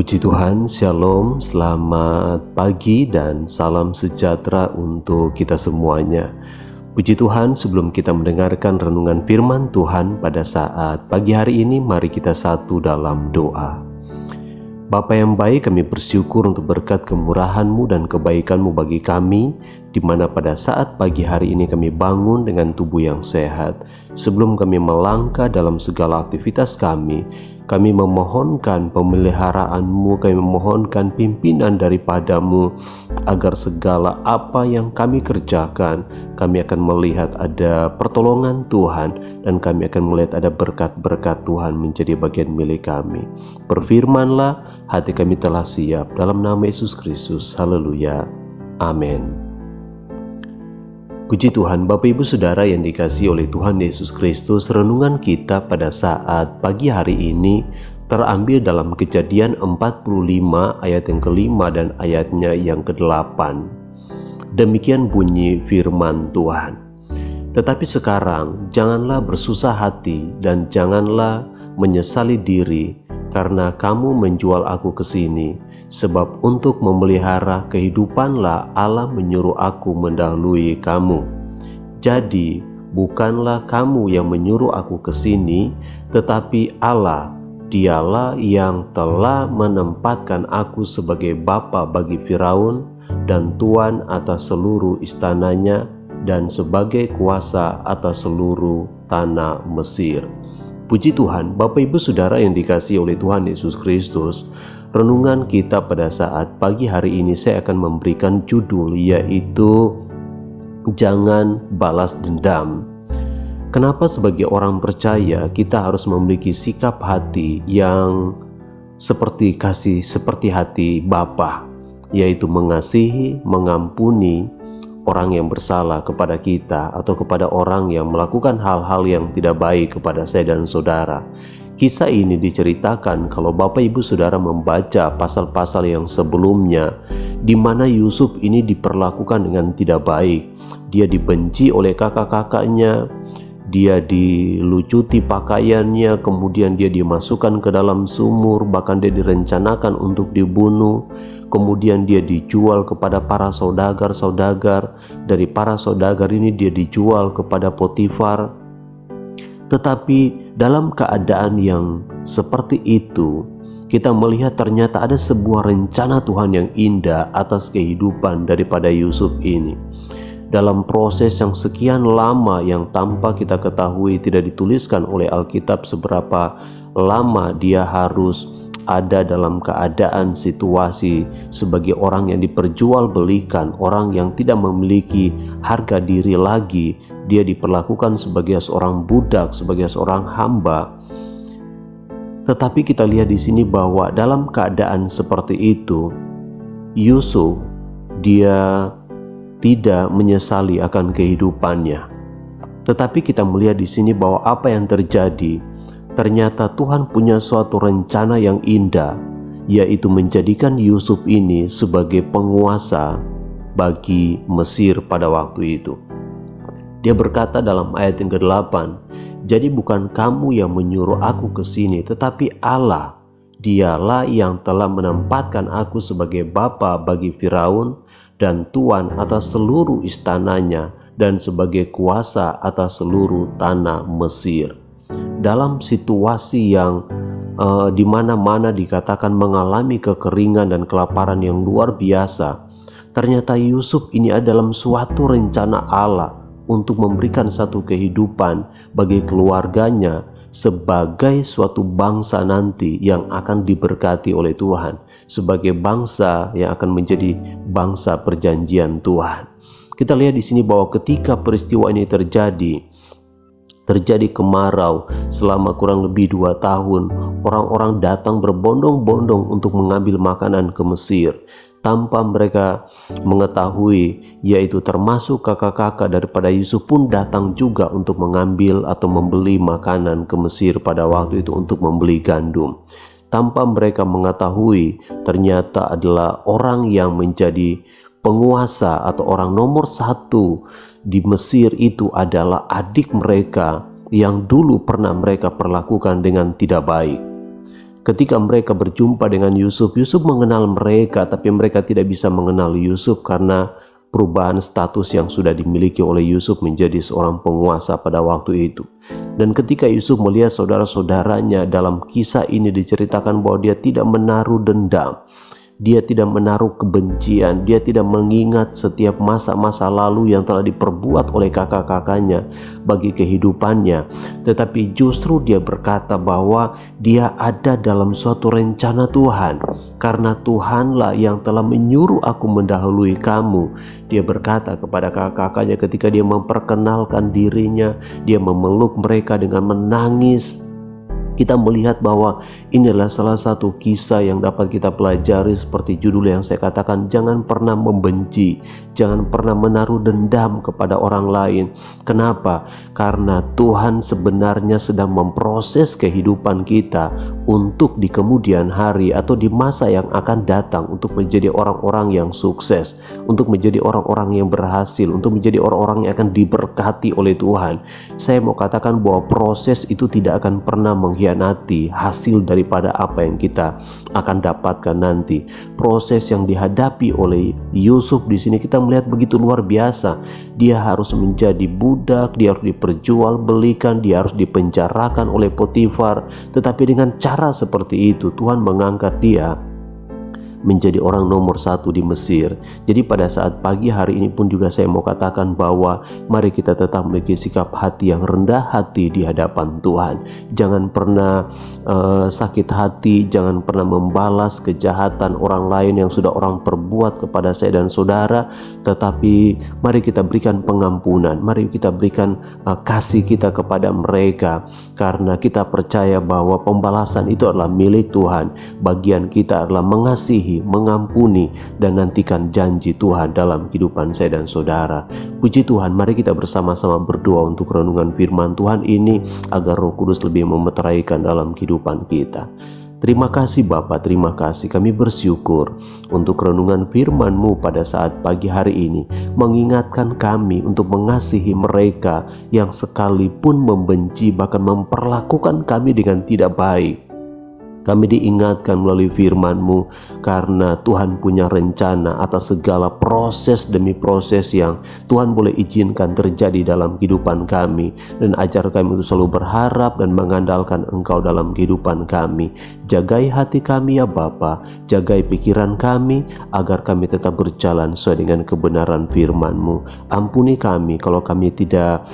Puji Tuhan, Shalom, selamat pagi dan salam sejahtera untuk kita semuanya. Puji Tuhan, sebelum kita mendengarkan renungan firman Tuhan pada saat pagi hari ini, mari kita satu dalam doa. Bapa yang baik, kami bersyukur untuk berkat kemurahan-Mu dan kebaikan-Mu bagi kami, di mana pada saat pagi hari ini kami bangun dengan tubuh yang sehat. Sebelum kami melangkah dalam segala aktivitas kami memohonkan pemeliharaan-Mu, kami memohonkan pimpinan daripada-Mu, agar segala apa yang kami kerjakan, kami akan melihat ada pertolongan Tuhan, dan kami akan melihat ada berkat-berkat Tuhan menjadi bagian milik kami. Berfirman-Lah, hati kami telah siap, dalam nama Yesus Kristus. Haleluya. Amin. Puji Tuhan, Bapak Ibu Saudara yang dikasihi oleh Tuhan Yesus Kristus, renungan kita pada saat pagi hari ini terambil dalam Kejadian 45 ayat yang kelima dan ayatnya yang ke-8. Demikian bunyi firman Tuhan. Tetapi sekarang janganlah bersusah hati dan janganlah menyesali diri karena kamu menjual aku ke sini, sebab untuk memelihara kehidupanlah Allah menyuruh aku mendahului kamu. Jadi bukanlah kamu yang menyuruh aku ke sini, tetapi Allah, Dialah yang telah menempatkan aku sebagai bapa bagi Firaun dan tuan atas seluruh istananya dan sebagai kuasa atas seluruh tanah Mesir. Puji Tuhan, Bapak Ibu Saudara yang dikasihi oleh Tuhan Yesus Kristus, renungan kita pada saat pagi hari ini saya akan memberikan judul, yaitu Jangan Balas Dendam. Kenapa sebagai orang percaya kita harus memiliki sikap hati yang seperti hati Bapa, yaitu mengasihi, mengampuni orang yang bersalah kepada kita atau kepada orang yang melakukan hal-hal yang tidak baik kepada saya dan saudara. Kisah ini diceritakan kalau Bapak Ibu Saudara membaca pasal-pasal yang sebelumnya, di mana Yusuf ini diperlakukan dengan tidak baik. Dia dibenci oleh kakak-kakaknya, dia dilucuti pakaiannya, kemudian dia dimasukkan ke dalam sumur, bahkan dia direncanakan untuk dibunuh. Kemudian dia dijual kepada para saudagar. Dari para saudagar ini dia dijual kepada Potifar. Tetapi dalam keadaan yang seperti itu, kita melihat ternyata ada sebuah rencana Tuhan yang indah atas kehidupan daripada Yusuf ini. Dalam proses yang sekian lama yang tanpa kita ketahui, tidak dituliskan oleh Alkitab seberapa lama dia harus ada dalam keadaan situasi sebagai orang yang diperjualbelikan, orang yang tidak memiliki harga diri lagi. Dia diperlakukan sebagai seorang budak, sebagai seorang hamba. Tetapi kita lihat di sini bahwa dalam keadaan seperti itu, Yusuf dia tidak menyesali akan kehidupannya. Tetapi kita melihat di sini bahwa apa yang terjadi, ternyata Tuhan punya suatu rencana yang indah, yaitu menjadikan Yusuf ini sebagai penguasa bagi Mesir pada waktu itu. Dia berkata dalam ayat yang ke-8, jadi bukan kamu yang menyuruh aku ke sini, tetapi Allah, Dialah yang telah menempatkan aku sebagai bapa bagi Firaun dan tuan atas seluruh istananya dan sebagai kuasa atas seluruh tanah Mesir. Dalam situasi yang di mana-mana dikatakan mengalami kekeringan dan kelaparan yang luar biasa, ternyata Yusuf ini adalah suatu rencana Allah untuk memberikan satu kehidupan bagi keluarganya sebagai suatu bangsa nanti yang akan diberkati oleh Tuhan, sebagai bangsa yang akan menjadi bangsa perjanjian Tuhan. Kita lihat di sini bahwa ketika peristiwa ini terjadi kemarau selama kurang lebih 2 tahun, orang-orang datang berbondong-bondong untuk mengambil makanan ke Mesir tanpa mereka mengetahui, yaitu termasuk kakak-kakak daripada Yusuf pun datang juga untuk mengambil atau membeli makanan ke Mesir pada waktu itu untuk membeli gandum. Tanpa mereka mengetahui, ternyata adalah orang yang menjadi penguasa atau orang nomor 1 di Mesir itu adalah adik mereka yang dulu pernah mereka perlakukan dengan tidak baik. Ketika mereka berjumpa dengan Yusuf, Yusuf mengenal mereka, tapi mereka tidak bisa mengenal Yusuf karena perubahan status yang sudah dimiliki oleh Yusuf menjadi seorang penguasa pada waktu itu. Dan ketika Yusuf melihat saudara-saudaranya, dalam kisah ini diceritakan bahwa dia tidak menaruh dendam, dia tidak menaruh kebencian, dia tidak mengingat setiap masa-masa lalu yang telah diperbuat oleh kakak-kakaknya bagi kehidupannya. Tetapi justru dia berkata bahwa dia ada dalam suatu rencana Tuhan. Karena Tuhanlah yang telah menyuruh aku mendahului kamu. Dia berkata kepada kakak-kakaknya ketika dia memperkenalkan dirinya, dia memeluk mereka dengan menangis. Kita melihat bahwa inilah salah satu kisah yang dapat kita pelajari seperti judul yang saya katakan, jangan pernah membenci, jangan pernah menaruh dendam kepada orang lain. Kenapa? Karena Tuhan sebenarnya sedang memproses kehidupan kita untuk di kemudian hari atau di masa yang akan datang untuk menjadi orang-orang yang sukses, untuk menjadi orang-orang yang berhasil, untuk menjadi orang-orang yang akan diberkati oleh Tuhan. Saya mau katakan bahwa proses itu tidak akan pernah mengkhianati hasil daripada apa yang kita akan dapatkan nanti. Proses yang dihadapi oleh Yusuf di sini kita melihat begitu luar biasa. Dia harus menjadi budak, dia harus diperjualbelikan, dia harus dipenjarakan oleh Potifar. Tetapi dengan cara seperti itu Tuhan mengangkat dia menjadi orang nomor 1 di Mesir. Jadi pada saat pagi hari ini pun juga saya mau katakan bahwa mari kita tetap memiliki sikap hati yang rendah hati di hadapan Tuhan. Jangan pernah sakit hati, jangan pernah membalas kejahatan orang lain yang sudah orang perbuat kepada saya dan saudara. Tetapi mari kita berikan pengampunan, mari kita berikan kasih kita kepada mereka, karena kita percaya bahwa pembalasan itu adalah milik Tuhan. Bagian kita adalah mengasihi, mengampuni, dan nantikan janji Tuhan dalam kehidupan saya dan saudara. Puji Tuhan, mari kita bersama-sama berdoa untuk renungan firman Tuhan ini agar Roh Kudus lebih memeteraikan dalam kehidupan kita. Terima kasih Bapa, terima kasih. Kami bersyukur untuk renungan firman-Mu pada saat pagi hari ini, mengingatkan kami untuk mengasihi mereka yang sekalipun membenci, bahkan memperlakukan kami dengan tidak baik. Kami diingatkan melalui firman-Mu karena Tuhan punya rencana atas segala proses demi proses yang Tuhan boleh izinkan terjadi dalam kehidupan kami. Dan ajar kami untuk selalu berharap dan mengandalkan Engkau dalam kehidupan kami. Jagai hati kami ya Bapa, jagai pikiran kami agar kami tetap berjalan sesuai dengan kebenaran firman-Mu. Ampuni kami kalau kami tidak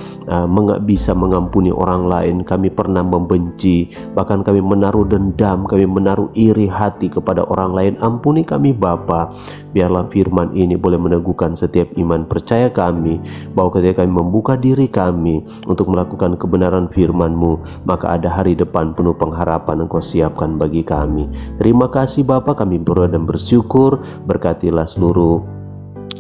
bisa mengampuni orang lain. Kami pernah membenci, bahkan kami menaruh dendam, kami menaruh iri hati kepada orang lain. Ampuni kami Bapa. Biarlah firman ini boleh meneguhkan setiap iman percaya kami, bahwa ketika kami membuka diri kami untuk melakukan kebenaran firman-Mu, maka ada hari depan penuh pengharapan Engkau siapkan bagi kami. Terima kasih Bapa, kami berdoa dan bersyukur. Berkatilah seluruh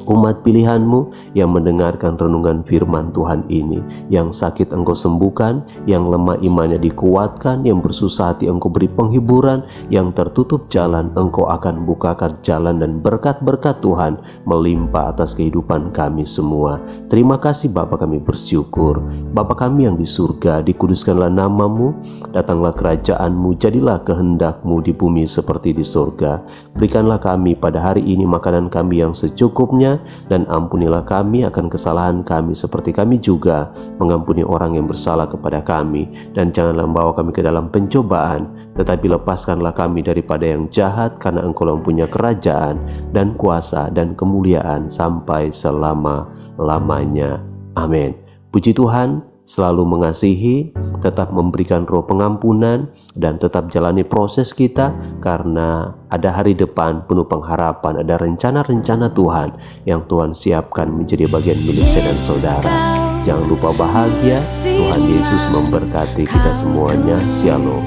umat pilihan-Mu yang mendengarkan renungan firman Tuhan ini. Yang sakit Engkau sembuhkan, yang lemah imannya dikuatkan, yang bersusah hati Engkau beri penghiburan, yang tertutup jalan Engkau akan bukakan jalan, dan berkat-berkat Tuhan melimpah atas kehidupan kami semua. Terima kasih Bapa, kami bersyukur. Bapa kami yang di surga, dikuduskanlah nama-Mu, datanglah kerajaan-Mu, jadilah kehendak-Mu di bumi seperti di surga. Berikanlah kami pada hari ini makanan kami yang secukupnya, dan ampunilah kami akan kesalahan kami seperti kami juga mengampuni orang yang bersalah kepada kami. Dan janganlah membawa kami ke dalam pencobaan, tetapi lepaskanlah kami daripada yang jahat, karena Engkau mempunyai kerajaan dan kuasa dan kemuliaan sampai selama-lamanya. Amin. Puji Tuhan, selalu mengasihi, tetap memberikan roh pengampunan, dan tetap jalani proses kita, karena ada hari depan penuh pengharapan, ada rencana-rencana Tuhan yang Tuhan siapkan menjadi bagian milik saya dan saudara. Jangan lupa bahagia. Tuhan Yesus memberkati kita semuanya. Shalom.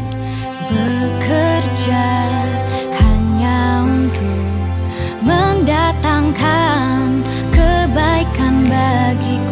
Bekerja hanya untuk mendatangkan kebaikan bagiku.